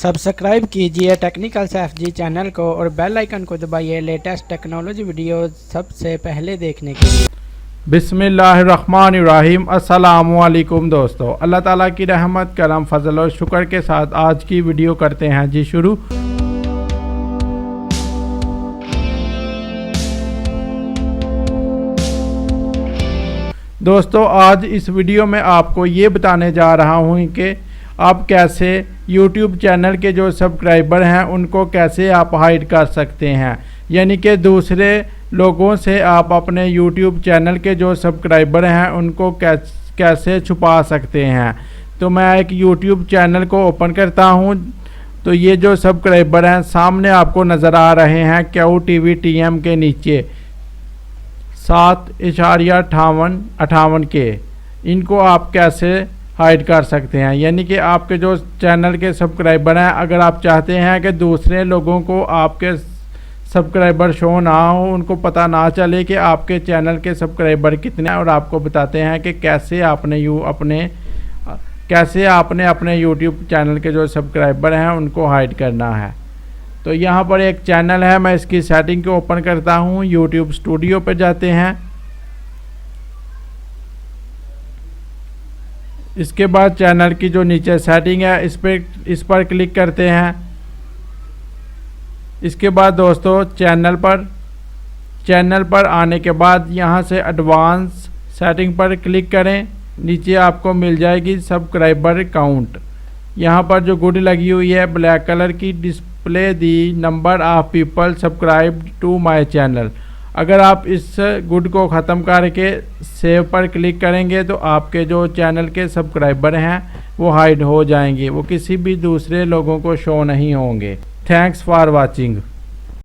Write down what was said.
Subscribe कीजिए technical से FG channel को और बेल आइकन को दबाइए लेटेस्ट टेक्नोलॉजी वीडियो सबसे पहले देखने के लिए। बिस्मिल्लाहिर्रहमानिर्रहीम। अस्सलामुअलैकुम दोस्तों, अल्लाह ताला की रहमत करम फजल और शुक्र के साथ आज की वीडियो करते हैं जी शुरू। दोस्तों आज इस वीडियो में आपको ये बताने जा रहा हूँ कि आप कैसे YouTube चैनल के जो सब्सक्राइबर हैं उनको कैसे आप हाइड कर सकते हैं, यानी कि दूसरे लोगों से आप अपने YouTube चैनल के जो सब्सक्राइबर हैं उनको कैसे छुपा सकते हैं। तो मैं एक YouTube चैनल को ओपन करता हूं। तो ये जो सब्सक्राइबर हैं सामने आपको नज़र आ रहे हैं QTVTM के नीचे 7.58 के, इनको आप कैसे हाइड कर सकते हैं। यानी कि आपके जो चैनल के सब्सक्राइबर हैं, अगर आप चाहते हैं कि दूसरे लोगों को आपके सब्सक्राइबर शो ना हो, उनको पता ना चले कि आपके चैनल के सब्सक्राइबर कितने हैं, और आपको बताते हैं कि कैसे आपने अपने YouTube चैनल के जो सब्सक्राइबर हैं उनको हाइड करना है। तो यहाँ पर एक चैनल है, मैं इसकी सेटिंग को ओपन करता हूँ। YouTube स्टूडियो पर जाते हैं। इसके बाद चैनल की जो नीचे सेटिंग है इस पर क्लिक करते हैं। इसके बाद दोस्तों चैनल पर आने के बाद यहाँ से एडवांस सेटिंग पर क्लिक करें। नीचे आपको मिल जाएगी सब्सक्राइबर काउंट। यहाँ पर जो गुड लगी हुई है ब्लैक कलर की, display the number of people subscribe to my channel. अगर आप इस गुड को ख़त्म करके सेव पर क्लिक करेंगे तो आपके जो चैनल के सब्सक्राइबर हैं वो हाइड हो जाएंगे, वो किसी भी दूसरे लोगों को शो नहीं होंगे। Thanks for watching.